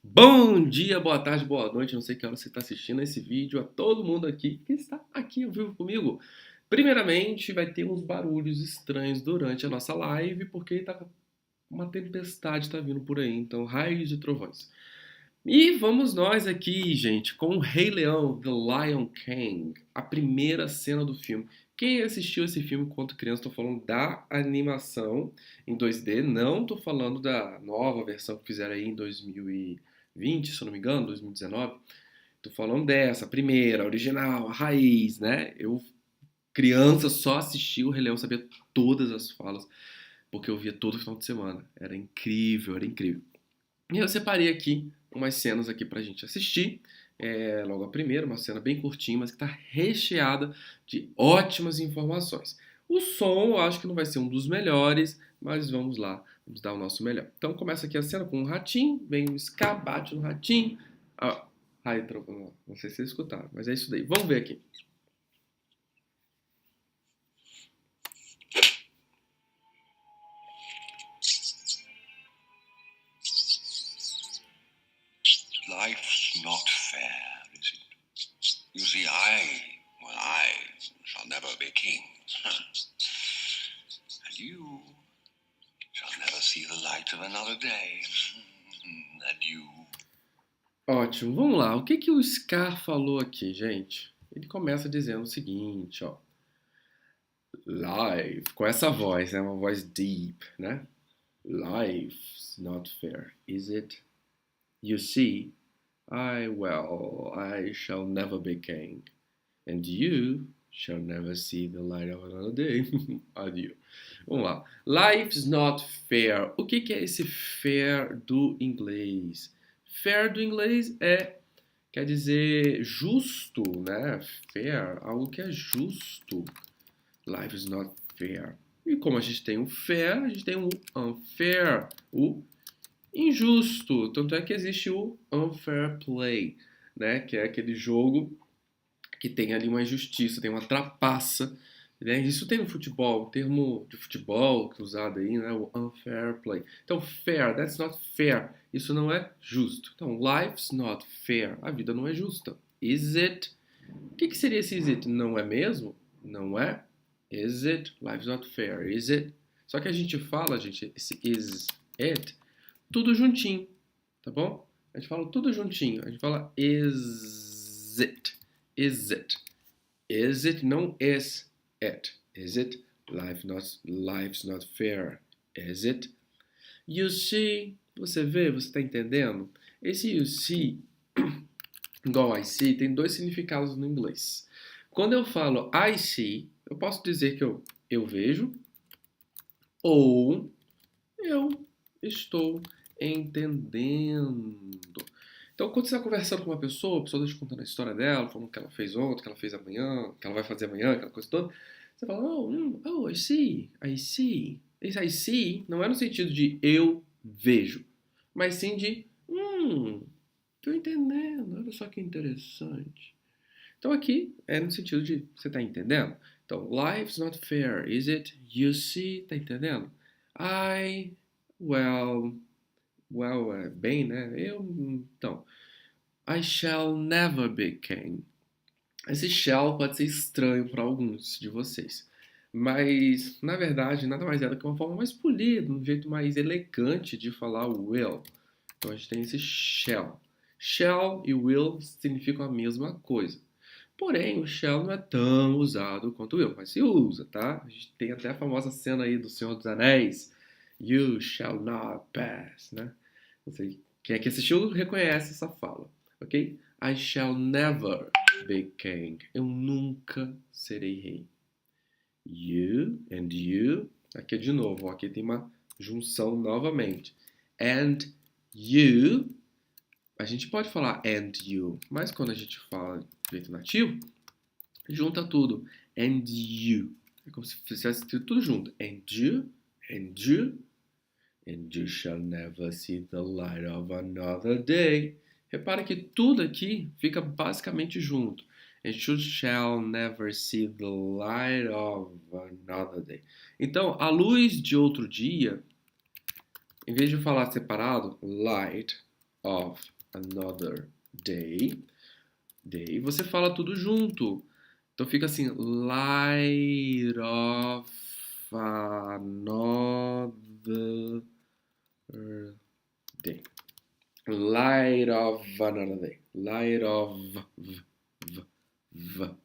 Bom dia, boa tarde, boa noite. Não sei que hora você está assistindo esse vídeo. A todo mundo aqui que está aqui ao vivo comigo. Primeiramente, vai ter uns barulhos estranhos durante a nossa live, porque tá uma tempestade tá vindo por aí, então raios e trovões. E vamos nós aqui, gente, com o Rei Leão, The Lion King, a primeira cena do filme. Quem assistiu esse filme quando criança, estou falando da animação em 2D, não estou falando da nova versão que fizeram aí em 2020, se eu não me engano, 2019. Estou falando dessa, a primeira, a original, a raiz, né? Eu, criança, só assisti o Rei Leão, sabia todas as falas, porque eu via todo final de semana. Era incrível, era incrível. E eu separei aqui umas cenas aqui pra gente assistir. Logo a primeira, uma cena bem curtinha, mas que tá recheada de ótimas informações. O som eu acho que não vai ser um dos melhores, mas vamos lá, vamos dar o nosso melhor. Então começa aqui a cena com um ratinho, vem um Scar, bate no ratinho. Ah, ai, não sei se vocês escutaram, mas é isso daí. Vamos ver aqui. Life's not fair, is it? You see, I shall never be king. And you shall never see the light of another day. And you... Ótimo, vamos lá. O que que o Scar falou aqui, gente? Ele começa dizendo o seguinte, ó. Life, com essa voz, né? Uma voz deep, né? Life's not fair, is it? You see, I shall never be king, and you shall never see the light of another day. Adieu. Vamos lá. Life's not fair. O que que é esse fair do inglês? Fair do inglês quer dizer justo, né? Fair, algo que é justo. Life is not fair. E como a gente tem o fair, a gente tem o unfair, o injusto. Tanto é que existe o unfair play, né? Que é aquele jogo que tem ali uma injustiça, tem uma trapaça. Né? Isso tem no futebol, o termo de futebol que é usado aí, né? O unfair play. Então, fair, that's not fair. Isso não é justo. Então, life's not fair. A vida não é justa. Is it? O que seria esse is it? Não é mesmo? Não é? Is it? Life's not fair. Is it? Só que a gente fala, gente, esse is it, tudo juntinho, tá bom? A gente fala tudo juntinho. A gente fala is it. Is it? Is it? Não is it. Is it? Life's not fair. Is it? You see, você vê, você está entendendo? Esse you see, igual I see, tem dois significados no inglês. Quando eu falo I see, eu posso dizer que eu vejo ou eu estou entendendo. Então, quando você está conversando com uma pessoa, a pessoa está te contando a história dela, falando o que ela fez ontem, o que ela fez amanhã, o que ela vai fazer amanhã, aquela coisa toda, você fala, I see, I see. Esse I see não é no sentido de eu vejo, mas sim de, tô entendendo, olha só que interessante. Então aqui é no sentido de, você tá entendendo? Então, life's not fair, is it? You see, tá entendendo? Well, bem, né? Então, I shall never be king. Esse shall pode ser estranho para alguns de vocês. Mas, na verdade, nada mais é do que uma forma mais polida, um jeito mais elegante de falar will. Então a gente tem esse shall. Shall e will significam a mesma coisa. Porém, o shall não é tão usado quanto o will, mas se usa, tá? A gente tem até a famosa cena aí do Senhor dos Anéis. You shall not pass, né? Não sei, quem é que assistiu reconhece essa fala, ok? I shall never be king. Eu nunca serei rei. You and you. Aqui de novo, aqui tem uma junção novamente. And you. A gente pode falar and you, mas quando a gente fala de jeito nativo, junta tudo. And you. É como se fizesse tudo junto. And you, and you, and you shall never see the light of another day. Repara que tudo aqui fica basicamente junto. And you shall never see the light of another day. Então, a luz de outro dia Em vez de falar separado, light of another day, você fala tudo junto. Então fica assim, light of another day. Light of another day. Light of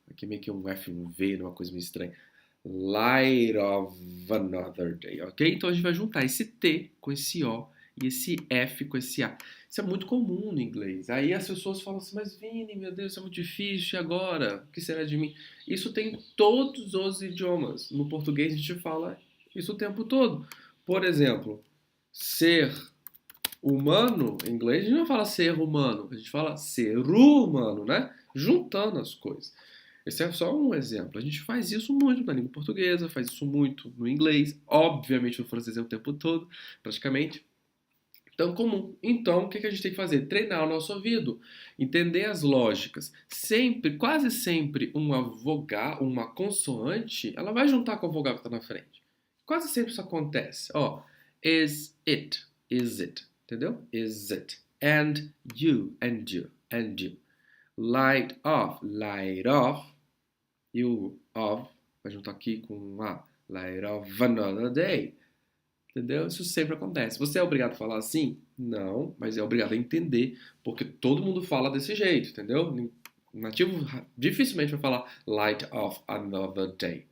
Aqui meio que um F, um V, uma coisa meio estranha. Light of another day, ok? Então a gente vai juntar esse T com esse O e esse F com esse A. Isso é muito comum no inglês. Aí as pessoas falam assim, mas Vini, meu Deus, isso é muito difícil, e agora? O que será de mim? Isso tem em todos os idiomas. No português a gente fala isso o tempo todo. Por exemplo, ser humano, em inglês a gente não fala ser humano, a gente fala ser humano, né? Juntando as coisas. Esse é só um exemplo. A gente faz isso muito na língua portuguesa, faz isso muito no inglês, obviamente no francês é o tempo todo, praticamente. Tão comum. Então, o que a gente tem que fazer? Treinar o nosso ouvido, entender as lógicas. Sempre, quase sempre, uma vogal, uma consoante, ela vai juntar com a vogal que está na frente. Quase sempre isso acontece. Ó, is it, entendeu? Is it. And you. Light off. E o of vai juntar aqui com um A. Light of another day. Entendeu? Isso sempre acontece. Você é obrigado a falar assim? Não, mas é obrigado a entender, porque todo mundo fala desse jeito, entendeu? O nativo dificilmente vai falar light of another day.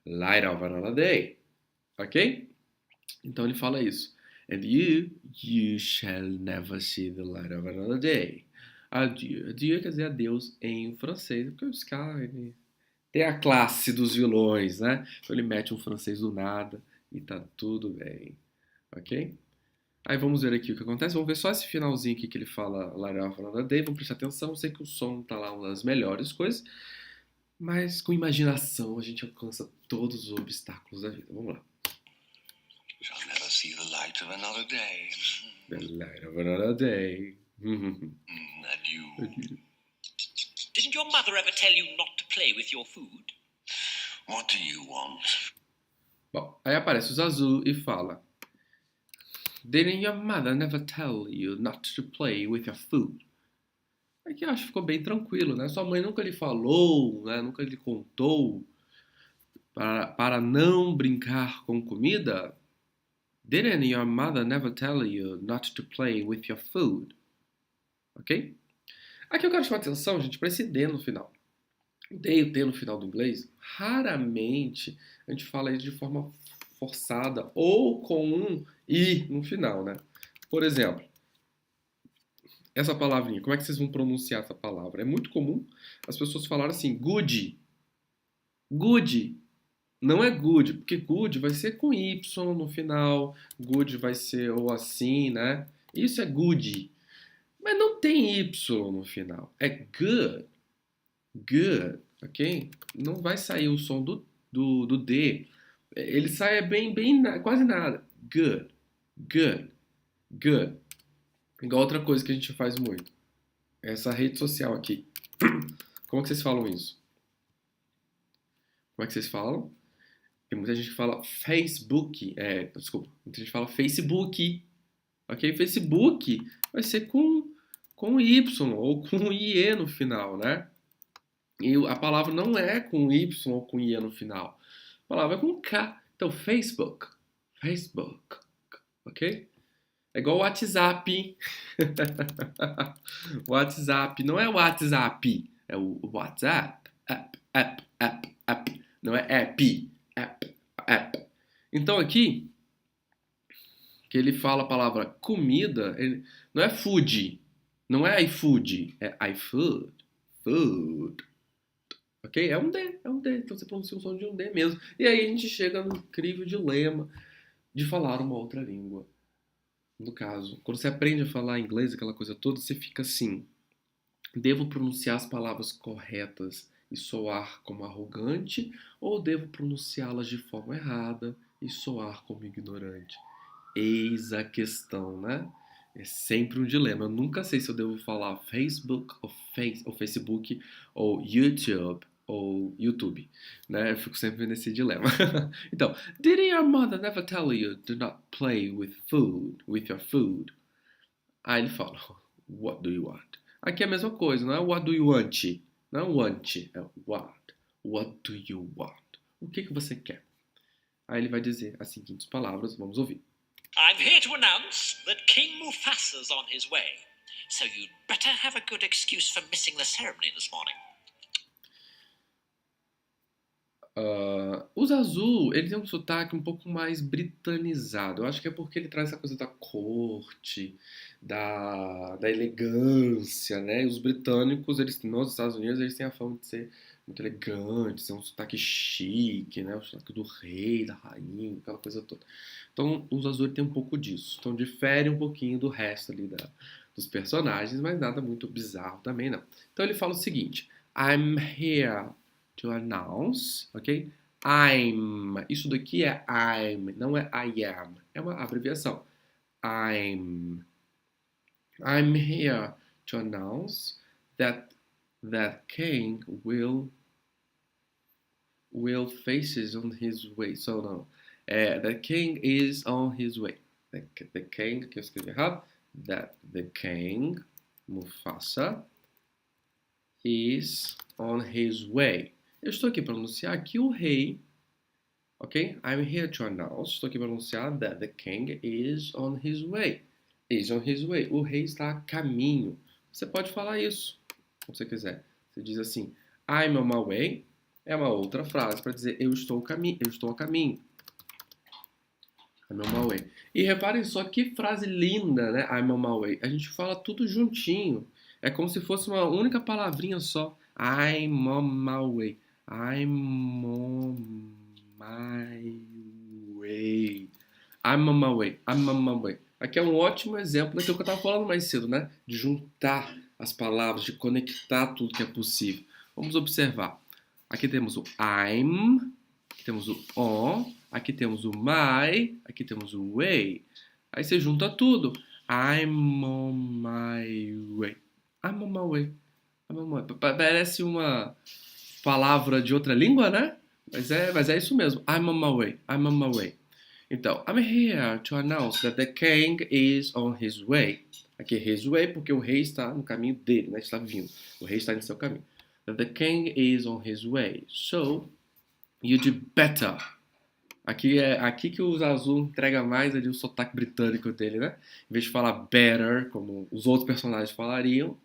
Light of another day. Ok? Então ele fala isso. And you shall never see the light of another day. Adieu. Adieu quer dizer adeus em francês, porque o Sky tem a classe dos vilões, né? Então ele mete um francês do nada e tá tudo bem, ok? Aí vamos ver aqui o que acontece. Vamos ver só esse finalzinho aqui que ele fala Light of Another Day. Vamos prestar atenção. Eu sei que o som tá lá uma das melhores coisas, mas com imaginação a gente alcança todos os obstáculos da vida. Vamos lá. Shall never see the light of another day. The light of another day. Adieu. Didn't your mother ever tell you not to play with your food? What do you want? Bom, aí aparece o Zazu e fala: Didn't your mother never tell you not to play with your food? Aqui eu acho que ficou bem tranquilo, né? Sua mãe nunca lhe falou, né? Nunca lhe contou para não brincar com comida? Didn't your mother never tell you not to play with your food? Ok? Aqui eu quero chamar atenção, gente, para esse D no final. O D e o T no final do inglês, raramente a gente fala isso de forma forçada ou com um I no final, né? Por exemplo, essa palavrinha, como é que vocês vão pronunciar essa palavra? É muito comum as pessoas falarem assim, good. Good. Não é good, porque good vai ser com Y no final, good vai ser ou assim, né? Isso é good. Mas não tem Y no final. É good. Good, ok? Não vai sair o som do D. Ele sai bem, quase nada. Good, good, good. Igual outra coisa que a gente faz muito. Essa rede social aqui. Como é que vocês falam isso? Como é que vocês falam? Tem muita gente que fala Facebook. Desculpa. Muita gente fala Facebook. Ok? Facebook vai ser com Y ou com IE no final, né? E a palavra não é com Y ou com I no final. A palavra é com K. Então, Facebook. Facebook. Ok? É igual WhatsApp. WhatsApp. Não é WhatsApp. É o WhatsApp. App. Não é app. App. Então, aqui, que ele fala a palavra comida, não é food. Não é iFood. É iFood. Food. Ok? É um D. Então você pronuncia o som de um D mesmo. E aí a gente chega no incrível dilema de falar uma outra língua. No caso, quando você aprende a falar inglês, aquela coisa toda, você fica assim: devo pronunciar as palavras corretas e soar como arrogante, ou devo pronunciá-las de forma errada e soar como ignorante? Eis a questão, né? É sempre um dilema. Eu nunca sei se eu devo falar Facebook ou Facebook ou YouTube ou YouTube, né? Eu fico sempre nesse dilema. Então, did your mother never tell you do not play with your food? Aí ele fala, what do you want? Aqui é a mesma coisa, não é what do you want? Não é want, é what. What do you want? O que você quer? Aí ele vai dizer as seguintes palavras, vamos ouvir. I'm here to announce that King Mufasa's on his way. So you'd better have a good excuse for missing the ceremony this morning. O Zazu, ele tem um sotaque um pouco mais britanizado. Eu acho que é porque ele traz essa coisa da corte, da elegância, né? E os britânicos, eles nos Estados Unidos, eles têm a fama de ser muito elegantes, é um sotaque chique, né? O sotaque do rei, da rainha, aquela coisa toda. Então, o Zazu ele tem um pouco disso. Então, difere um pouquinho do resto ali dos personagens, mas nada muito bizarro também, não. Então, ele fala o seguinte: I'm here to announce, ok? Isso daqui é I'm, não é I am. É uma abreviação. I'm here to announce that king will faces on his way. So, não. The king is on his way. The king, que eu escrevi errado. That the king, Mufasa, is on his way. Eu estou aqui para anunciar que o rei, ok? I'm here to announce. Estou aqui para anunciar that the king is on his way. Is on his way. O rei está a caminho. Você pode falar isso, se você quiser. Você diz assim, I'm on my way. É uma outra frase para dizer eu estou a caminho. I'm on my way. E reparem só que frase linda, né? I'm on my way. A gente fala tudo juntinho. É como se fosse uma única palavrinha só. I'm on my way. I'm on my way. I'm on my way. I'm on my way. Aqui é um ótimo exemplo daquilo que eu estava falando mais cedo, né? De juntar as palavras, de conectar tudo que é possível. Vamos observar. Aqui temos o I'm, aqui temos o on, aqui temos o my, aqui temos o way. Aí você junta tudo. I'm on my way. I'm on my way. I'm on my way. Parece uma palavra de outra língua, né? Mas é isso mesmo. I'm on my way. I'm on my way. Então, I'm here to announce that the king is on his way. Aqui his way porque o rei está no caminho dele, né? Está vindo. O rei está em seu caminho. That the king is on his way. So, you'd better. Aqui é aqui que o Zazu entrega mais ali o sotaque britânico dele, né? Em vez de falar better, como os outros personagens falariam,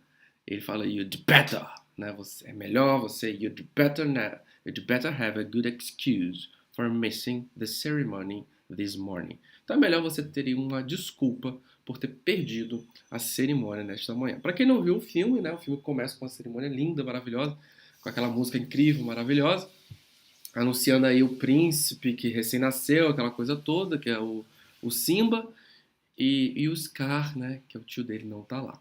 ele fala you'd better, né? Você é melhor, you'd better have a good excuse for missing the ceremony this morning. Então é melhor você ter uma desculpa por ter perdido a cerimônia nesta manhã. Para quem não viu o filme, né? O filme começa com uma cerimônia linda, maravilhosa, com aquela música incrível, maravilhosa, anunciando aí o príncipe que recém-nasceu, aquela coisa toda, que é o Simba, e o Scar, né? Que é o tio dele, não tá lá.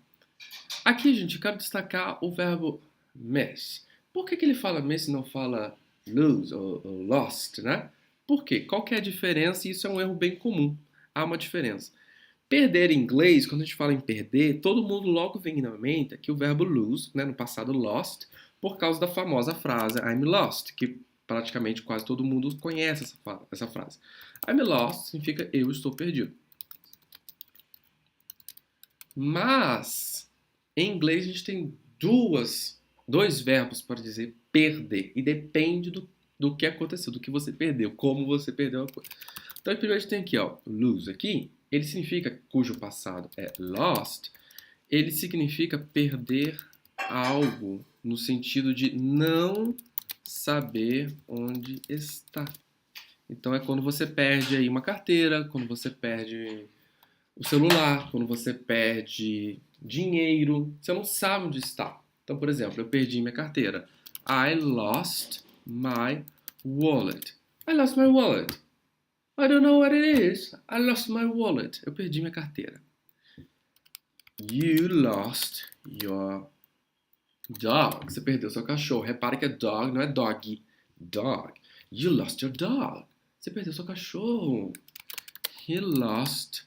Aqui, gente, eu quero destacar o verbo miss. Por que ele fala miss e não fala lose ou lost, né? Por quê? Qual que é a diferença? Isso é um erro bem comum. Há uma diferença. Perder em inglês, quando a gente fala em perder, todo mundo logo vem na mente aqui o verbo lose, né? No passado lost, por causa da famosa frase I'm lost, que praticamente quase todo mundo conhece essa frase. I'm lost significa eu estou perdido. Mas, em inglês, a gente tem dois verbos para dizer perder. E depende do que aconteceu, do que você perdeu, como você perdeu a coisa. Então, primeiro a gente tem aqui, ó, lose aqui. Ele significa, cujo passado é lost, ele significa perder algo no sentido de não saber onde está. Então, é quando você perde aí uma carteira, quando você perde o celular, quando você perde dinheiro, você não sabe onde está. Então, por exemplo, eu perdi minha carteira. I lost my wallet. I lost my wallet. I don't know what it is. I lost my wallet. Eu perdi minha carteira. You lost your dog. Você perdeu seu cachorro. Repare que é dog, não é doggy. Dog. You lost your dog. Você perdeu seu cachorro. He lost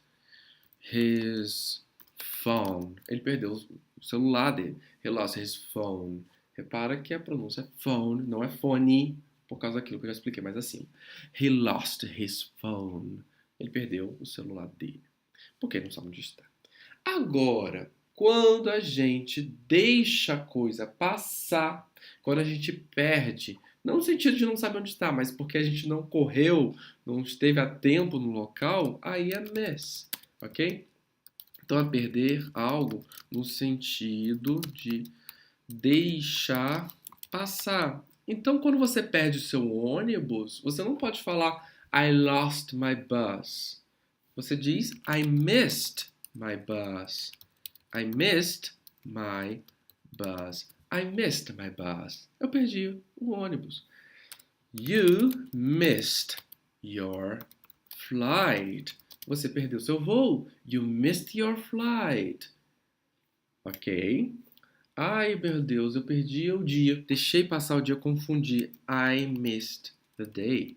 his phone. Ele perdeu o celular dele. He lost his phone. Repara que a pronúncia é phone, não é phone, por causa daquilo que eu já expliquei mais acima. He lost his phone. Ele perdeu o celular dele, porque ele não sabe onde está. Agora, quando a gente deixa a coisa passar, quando a gente perde, não no sentido de não saber onde está, mas porque a gente não correu, não esteve a tempo no local, aí é miss, ok? Então é perder algo no sentido de deixar passar. Então, quando você perde o seu ônibus, você não pode falar I lost my bus. Você diz I missed my bus. I missed my bus. I missed my bus. Eu perdi o ônibus. You missed your flight. Você perdeu seu voo. You missed your flight. Ok? Ai, meu Deus, eu perdi o dia. Deixei passar o dia, confundi. I missed the day.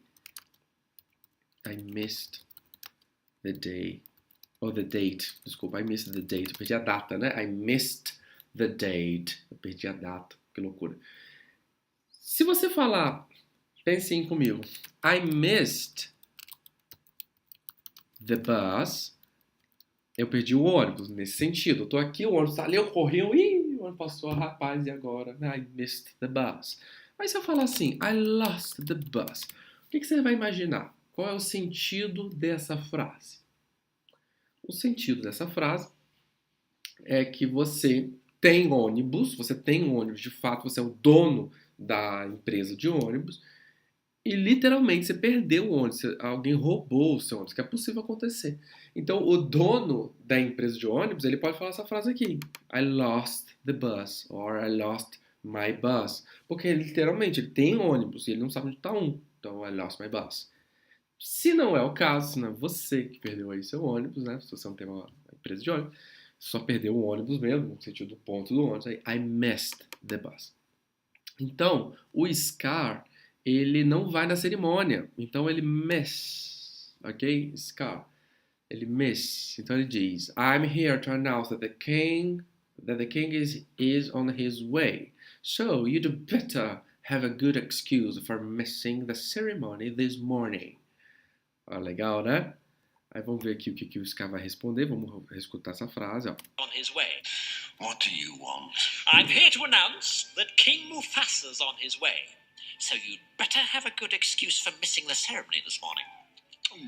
I missed the day. Oh, the date. Desculpa, I missed the date. Eu perdi a data, né? I missed the date. Eu perdi a data. Que loucura. Se você falar, pense em comigo. I missed the bus. Eu perdi o ônibus, nesse sentido. Eu tô aqui, o ônibus tá ali, eu corri, o ônibus passou, rapaz, e agora? I missed the bus. Mas se eu falar assim, I lost the bus, o que você vai imaginar? Qual é o sentido dessa frase? O sentido dessa frase é que você tem ônibus de fato, você é o dono da empresa de ônibus, e literalmente você perdeu o ônibus, alguém roubou o seu ônibus, que é possível acontecer. Então o dono da empresa de ônibus, ele pode falar essa frase aqui, I lost the bus, or I lost my bus. Porque literalmente ele tem ônibus e ele não sabe onde está um. Então I lost my bus. Se não é o caso, se não é você que perdeu aí seu ônibus, né? Se você não tem uma empresa de ônibus, só perdeu o ônibus mesmo, no sentido do ponto do ônibus, aí I missed the bus. Então, o Scar, ele não vai na cerimônia. Então ele miss, ok? Scar. Ele miss. Então ele diz, I'm here to announce that the king is on his way. So you'd better have a good excuse for missing the ceremony this morning. Ah, legal, né? Aí vamos ver aqui o que o Scar vai responder. Vamos escutar essa frase, ó. On his way. What do you want? I'm here to announce that King Mufasa's on his way. So you'd better have a good excuse for missing the ceremony this morning.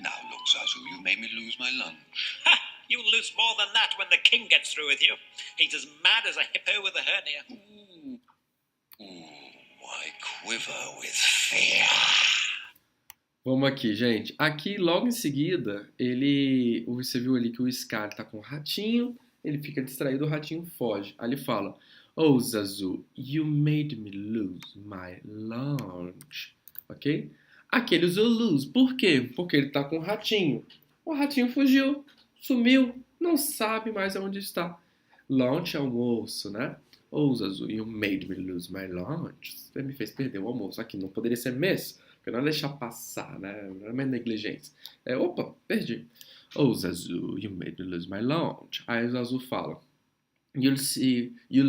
Now look, Zazu, you made me lose my lunch. Ha! You'll lose more than that when the king gets through with you. He's as mad as a hippo with a hernia. Ooh, I quiver with fear. Vamos aqui, gente. Aqui, logo em seguida, você viu ali que o Scar tá com o ratinho, ele fica distraído, o ratinho foge. Aí ele fala, Oh, Zazu, you made me lose my lunch. Ok? Aqui ele usou lose. Por quê? Porque ele tá com o ratinho. O ratinho fugiu, sumiu, não sabe mais onde está. Lunch é almoço, né? Oh, Zazu, you made me lose my lunch. Você me fez perder o almoço. Aqui não poderia ser miss, porque não é deixar passar, né? Não é mais negligência. Opa, perdi. Oh, Zazu, you made me lose my lunch. Aí o Zazu fala, you'll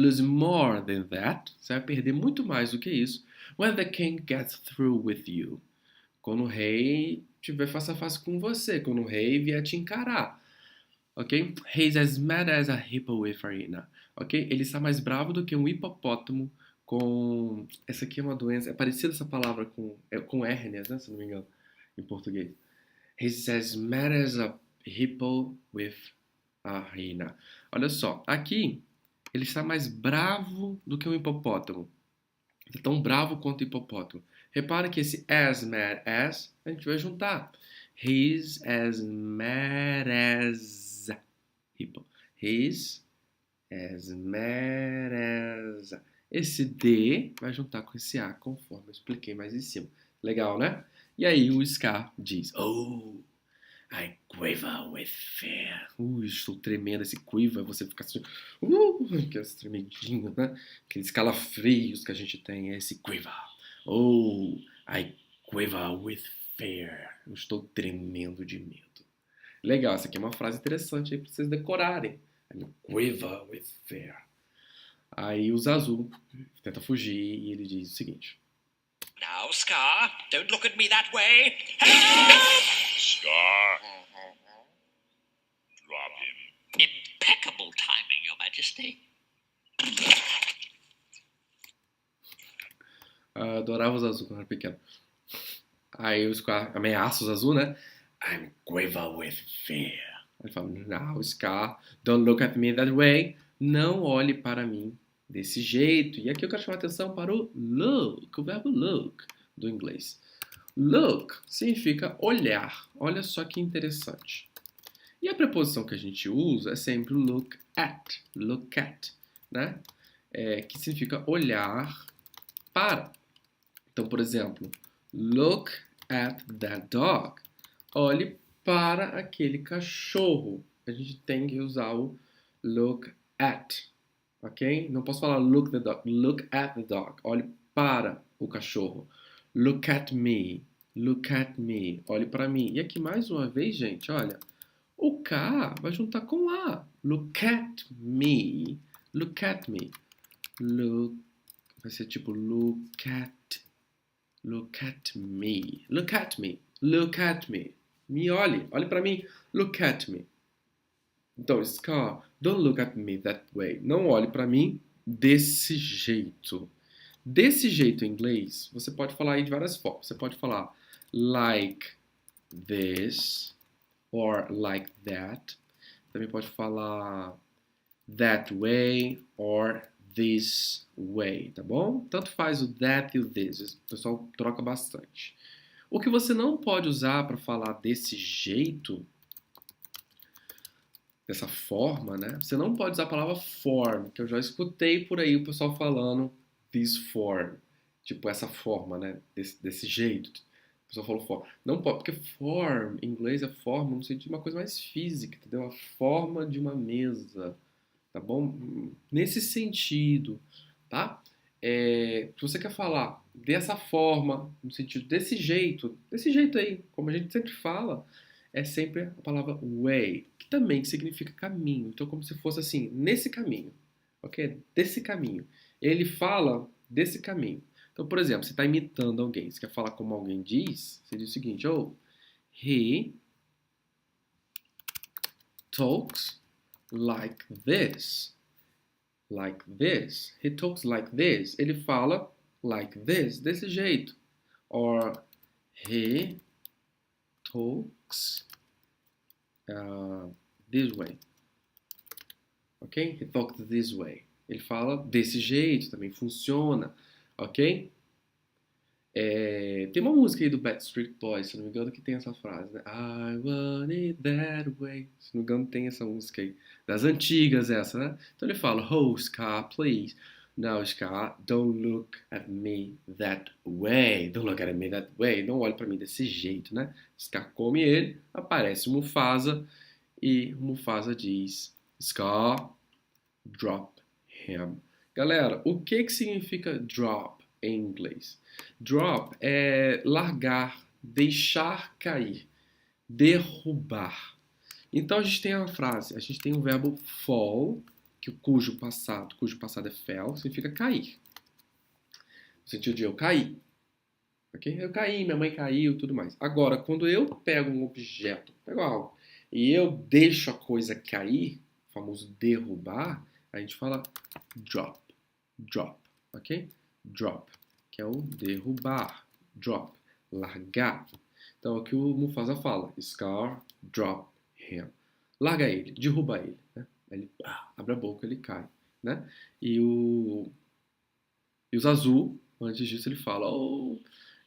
lose more than that. Você vai perder muito mais do que isso. When the king gets through with you. Quando o rei tiver face a face com você. Quando o rei vier te encarar. Ok? He's as mad as a hippo with arena. Ok? Ele está mais bravo do que um hipopótamo com... Essa aqui é uma doença... É parecida essa palavra com hérnias, né? Se não me engano. Em português. He's as mad as a hippo with arena. Olha só. Aqui, ele está mais bravo do que um hipopótamo. Ele é tão bravo quanto o hipopótamo. Repara que esse as mad as, a gente vai juntar. He's as mad as hippo. He's as mad as... Esse D vai juntar com esse A, conforme eu expliquei mais em cima. Legal, né? E aí o Scar diz, Oh, I quiver with fear. Estou tremendo. Esse quiver, você fica assim, aqueles tremedinhos, né? Aqueles calafrios que a gente tem, é esse quiver. Oh, I quiver with fear. Eu estou tremendo de medo. Legal, essa aqui é uma frase interessante aí para vocês decorarem. I quiver with fear. Aí o Zazu tenta fugir e ele diz o seguinte. Now, Scar, don't look at me that way. Help! Scar. Drop him. Impeccable timing, Your Majesty. Adorava o Zazu quando era pequeno. Aí o Scar ameaça o Zazu, né? I'm quiver with fear. Ele fala, now, Scar, don't look at me that way. Não olhe para mim desse jeito. E aqui eu quero chamar a atenção para o look, o verbo look do inglês. Look significa olhar. Olha só que interessante. E a preposição que a gente usa é sempre look at, né? Que significa olhar para. Então, por exemplo, look at that dog. Olhe para aquele cachorro. A gente tem que usar o look at, ok? Não posso falar look the dog. Look at the dog. Olhe para o cachorro. Look at me. Look at me. Olhe para mim. E aqui mais uma vez, gente, olha. O K vai juntar com A. Look at me. Look at me. Look. Vai ser tipo look at. Look at me. Look at me. Look at me. Me olhe. Olhe para mim. Look at me. Então, Scar, don't look at me that way. Não olhe para mim desse jeito. Desse jeito em inglês, você pode falar aí de várias formas. Você pode falar like this or like that. Também pode falar that way or this way, tá bom? Tanto faz o that e o this. O pessoal troca bastante. O que você não pode usar para falar desse jeito, dessa forma, né? Você não pode usar a palavra form, que eu já escutei por aí o pessoal falando this form. Tipo, essa forma, né? Desse jeito. O pessoal falou form. Não pode, porque form, em inglês é forma no sentido de uma coisa mais física, entendeu? A forma de uma mesa, tá bom? Nesse sentido, tá? Se você quer falar dessa forma, no sentido desse jeito aí, como a gente sempre fala, é sempre a palavra way, que também significa caminho. Então, como se fosse assim, nesse caminho, ok? Desse caminho. Ele fala desse caminho. Então, por exemplo, você está imitando alguém, você quer falar como alguém diz, você diz o seguinte, he talks like this. Like this. He talks like this. Ele fala like this, desse jeito. Or he talks this way. Ok? He talks this way. Ele fala desse jeito, também funciona. Ok? Tem uma música aí do Backstreet Boys, se não me engano, que tem essa frase, né? I want it that way. Se não me engano, tem essa música aí. Das antigas essa, né? Então ele fala, oh, Scar, please. No, Scar, don't look at me that way. Don't look at me that way. Não olhe pra mim desse jeito, né? Scar come ele, aparece o Mufasa e o Mufasa diz, Scar, drop him. Galera, o que significa drop em inglês? Drop é largar, deixar cair, derrubar. Então a gente tem a frase, a gente tem o verbo fall, cujo passado é fell, significa cair. No sentido de eu caí. Okay? Eu caí, minha mãe caiu, tudo mais. Agora, quando eu pego um objeto, pego algo, e eu deixo a coisa cair, o famoso derrubar, a gente fala drop. Drop, ok? Drop, que é o derrubar. Drop, largar. Então, é o que o Mufasa fala. Scar, drop him. Larga ele, derruba ele. Né? Ele abre a boca, ele cai. Né? E o Zazu, antes disso, ele fala, oh,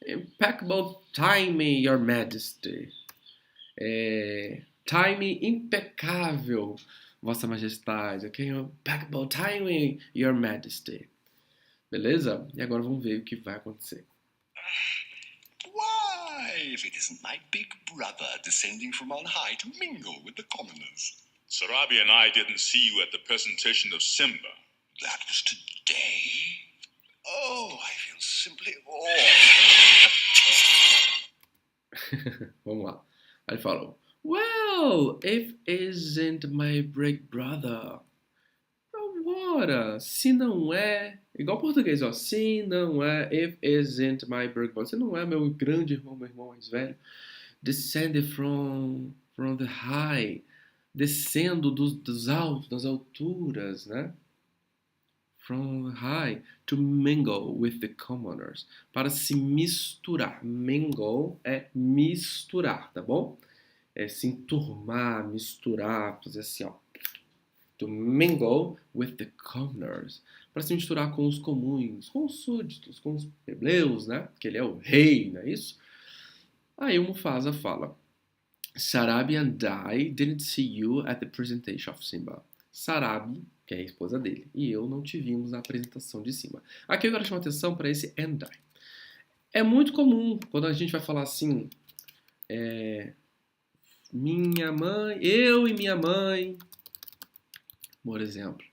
impeccable timing, your majesty. Time impecável, Vossa Majestade, ok? Impeccable timing, Your Majesty. Beleza? E agora vamos ver o que vai acontecer. Why, if it isn't my big brother descending from on high to mingle with the commoners? Sarabi and I didn't see you at the presentation of Simba. That was today? Oh, I feel simply awed. Vamos lá. Aí ele falou, well, if isn't my big brother, Ora, se não é... Igual português, ó. Se não é, if isn't my birthday. Se não é meu grande irmão, meu irmão mais velho. Descended from the high. Descendo dos altos, das alturas, né? From high to mingle with the commoners. Para se misturar. Mingle é misturar, tá bom? É se enturmar, misturar, fazer assim, ó. To mingle with the commoners. Para se misturar com os comuns, com os súditos, com os plebeus, né? Que ele é o rei, não é isso? Aí o Mufasa fala: Sarabi and I didn't see you at the presentation of Simba. Sarabi, que é a esposa dele, e eu não te vimos na apresentação de Simba. Aqui eu quero chamar atenção para esse and I. É muito comum quando a gente vai falar assim, minha mãe, eu e minha mãe, por exemplo.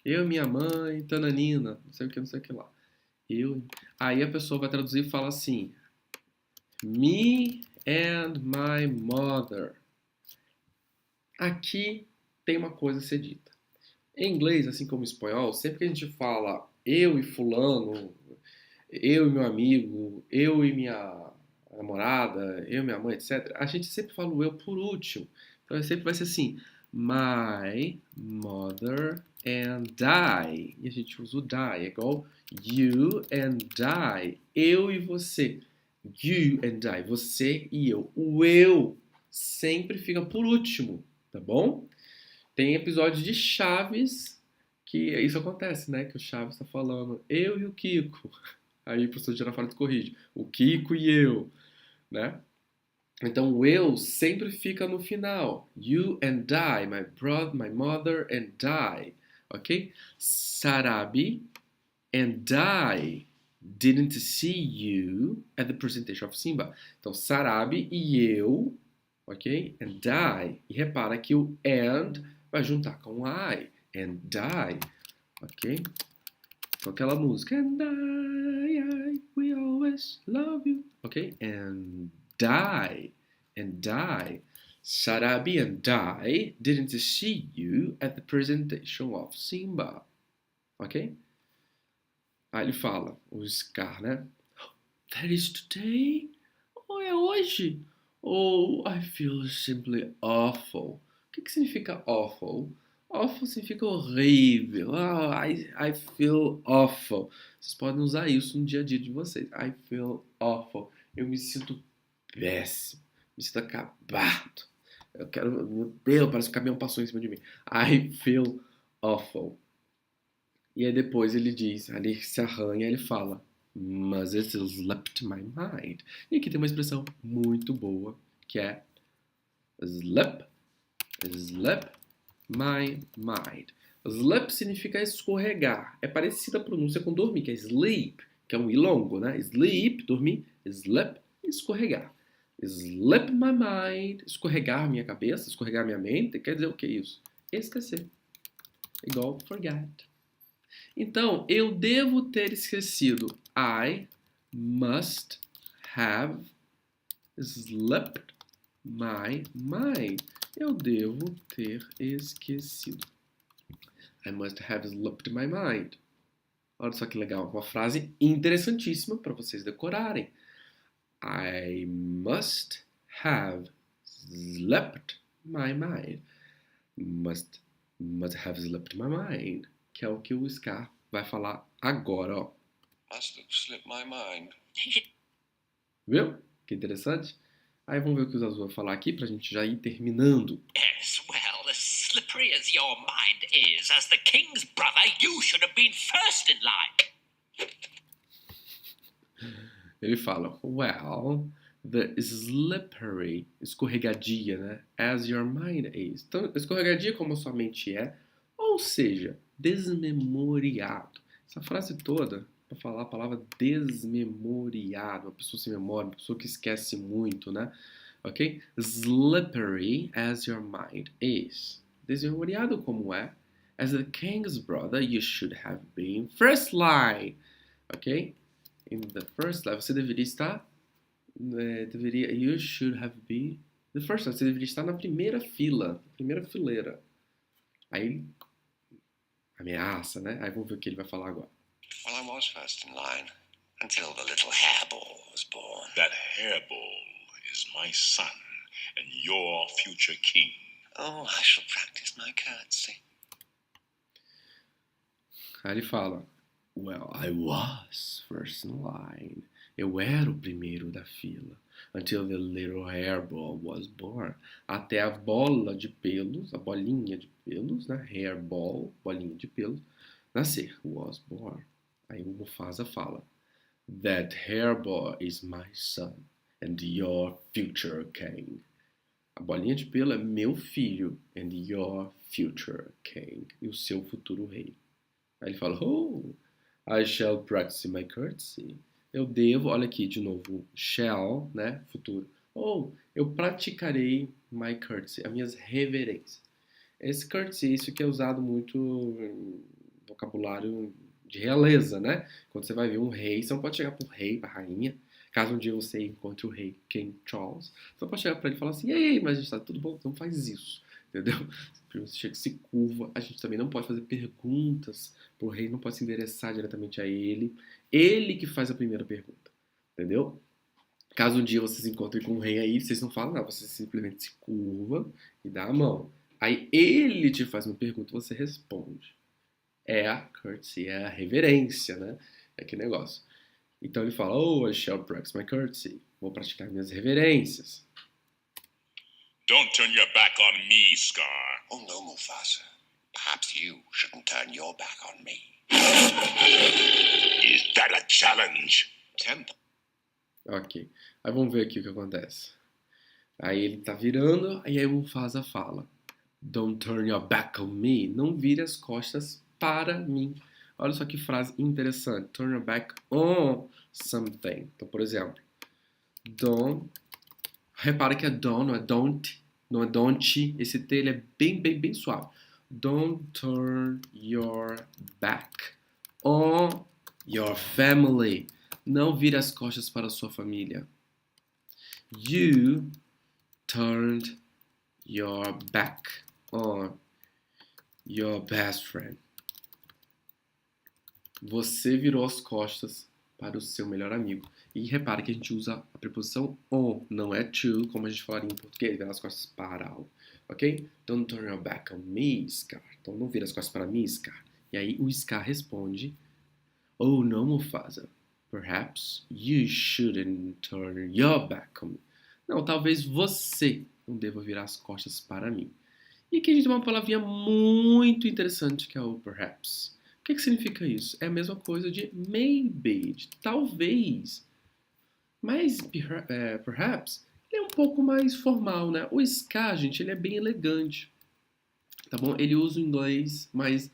Eu e minha mãe, tananina, não sei o que lá. Aí a pessoa vai traduzir e fala assim, me and my mother. Aqui tem uma coisa a ser dita. Em inglês, assim como em espanhol, sempre que a gente fala eu e fulano, eu e meu amigo, eu e minha namorada, eu e minha mãe, etc., a gente sempre fala o eu por último. Então sempre vai ser assim, my mother and I. E a gente usa o die, é igual you and I. Eu e você. You and I, você e eu. O eu sempre fica por último, tá bom? Tem episódios de Chaves que isso acontece, né? Que o Chaves está falando eu e o Kiko. Aí o professor Girafales corrige. O Kiko e eu, né? Então o eu sempre fica no final. You and I, my brother, my mother and I. Ok? Sarabi and I didn't see you at the presentation of Simba. Então, Sarabi e eu, ok? And I. E repara que o and vai juntar com I. And I, ok? Com aquela música. And I, we always love you. Ok? And I. Sarabi and I didn't see you at the presentation of Simba. Ok? Aí ele fala, o Scar, né? That is today? Oh, é hoje? Oh, I feel simply awful. O que significa awful? Awful significa horrível. Oh, I feel awful. Vocês podem usar isso no dia a dia de vocês. I feel awful. Eu me sinto péssimo. Me sinto acabado. Eu quero... Meu Deus, parece que o caminhão passou em cima de mim. I feel awful. E aí depois ele diz, ele se arranha, ele fala, mas it slipped my mind. E aqui tem uma expressão muito boa, que é slip my mind. Slip significa escorregar. É parecida a pronúncia com dormir, que é sleep, que é um i longo, né? Sleep, dormir, slip, escorregar. Slip my mind, escorregar minha cabeça, escorregar minha mente, quer dizer o que é isso? Esquecer. Igual forget. Então, eu devo ter esquecido. I must have slipped my mind. Eu devo ter esquecido. I must have slipped my mind. Olha só que legal. Uma frase interessantíssima para vocês decorarem. I must have slipped my mind. Must have slipped my mind. Que é o que o Scar vai falar agora, ó. Must have slipped my mind. Viu? Que interessante. Aí vamos ver o que o Zazu vai falar aqui pra gente já ir terminando. Yes, well, as slippery as your mind is, as the king's brother, you should have been first in line. Ele fala, well, the slippery, escorregadia, né? As your mind is. Então, escorregadia como a sua mente é, ou seja, desmemoriado. Essa frase toda, para falar a palavra desmemoriado, uma pessoa sem memória, uma pessoa que esquece muito, né? Ok? Slippery as your mind is. Desmemoriado como é. As the king's brother, you should have been first line. Ok? In the first line, você deveria estar... you should have been the first line. Você deveria estar na primeira fila, na primeira fileira. Aí ameaça, né? Aí vamos ver o que ele vai falar agora. Well, I was first in line until the little hairball was born. That hairball is my son and your future king. Oh, I shall practice my curtsy. Aí ele fala, well, I was first in line. Eu era o primeiro da fila. Until the little hairball was born. Até a bola de pelos, a bolinha de pelos, né? Hairball, bolinha de pelos, nascer. Was born. Aí o Mufasa fala, that hairball is my son and your future king. A bolinha de pelo é meu filho and your future king. E o seu futuro rei. Aí ele fala, oh, I shall practice my courtesy. Eu devo, olha aqui de novo, shall, né, futuro. Oh, eu praticarei my courtesy, as minhas reverências. Esse courtesy, isso que é usado muito em vocabulário de realeza, né? Quando você vai ver um rei, você não pode chegar pro rei, pra rainha. Caso um dia você encontre o rei King Charles, você não pode chegar pra ele e falar assim, ei, mas está tudo bom? Não faz isso, entendeu? Primeiro você chega e se curva. A gente também não pode fazer perguntas pro rei, não pode se endereçar diretamente a ele. Ele que faz a primeira pergunta, entendeu? Caso um dia vocês se encontrem com um rei aí, vocês não falam nada, você simplesmente se curva e dá a mão. Aí ele te faz uma pergunta, você responde. É a courtesy, é a reverência, né? É que negócio. Então ele fala, oh, I shall practice my courtesy. Vou praticar minhas reverências. Don't turn your back on me, Scar. Oh, no, Mufasa. Perhaps you shouldn't turn your back on me. Is that a challenge? Temple. Ok. Aí vamos ver aqui o que acontece. Aí ele tá virando, aí o Mufasa fala, don't turn your back on me. Não vire as costas para mim. Olha só que frase interessante. Turn your back on something. Então, por exemplo, don't. Repara que é don't, não é don't. Não é don't. Esse T ele é bem suave. Don't turn your back on your family. Não vire as costas para a sua família. You turned your back on your best friend. Você virou as costas para o seu melhor amigo. E repara que a gente usa a preposição on, não é to, como a gente falaria em português, virar as costas para algo. Ok? Don't turn your back on me, Scar. Então não vira as costas para mim, Scar. E aí o Scar responde, oh no, Mufasa. Perhaps you shouldn't turn your back on me. Não, talvez você não deva virar as costas para mim. E aqui a gente tem uma palavrinha muito interessante que é o perhaps. O que significa isso? É a mesma coisa de maybe, de talvez. Mas perhaps ele é um pouco mais formal, né? O Scar, gente, ele é bem elegante. Tá bom? Ele usa o inglês mais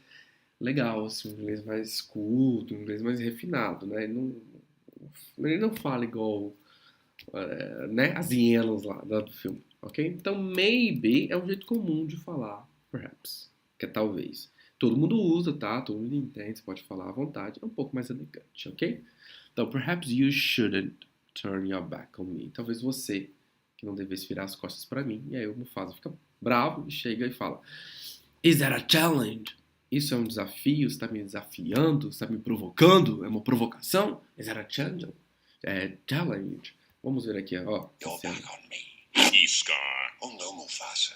legal, assim, um inglês mais culto, um inglês mais refinado, né? Ele não fala igual né, as hienas lá do filme, ok? Então, maybe é um jeito comum de falar perhaps, que é talvez. Todo mundo usa, tá? Todo mundo entende, você pode falar à vontade, é um pouco mais elegante, ok? Então, perhaps you shouldn't turn your back on me. Talvez você que não devesse virar as costas para mim. E aí o Mufasa fica bravo e chega e fala, is that a challenge? Isso é um desafio? Você está me desafiando? Você está me provocando? É uma provocação? Is that a challenge? Challenge. Vamos ver aqui, ó. Your back on me. Me, Scar. Oh, no, Mufasa.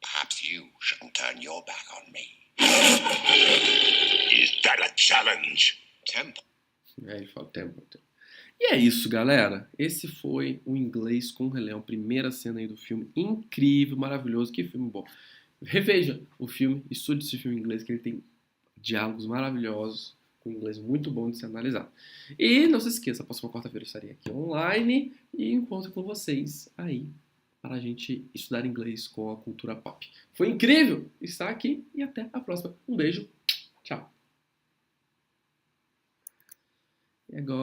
Perhaps you shouldn't turn your back on me. Is that a challenge? Temple. Aí ele fala tempo. E é isso, galera. Esse foi o Inglês com o Rei Leão. Primeira cena aí do filme. Incrível, maravilhoso. Que filme bom. Reveja o filme, estude esse filme em inglês, que ele tem diálogos maravilhosos, com inglês muito bom de se analisar. E não se esqueça, próxima quarta-feira eu estarei aqui online e encontro com vocês aí para a gente estudar inglês com a cultura pop. Foi incrível estar aqui e até a próxima. Um beijo, tchau. E agora...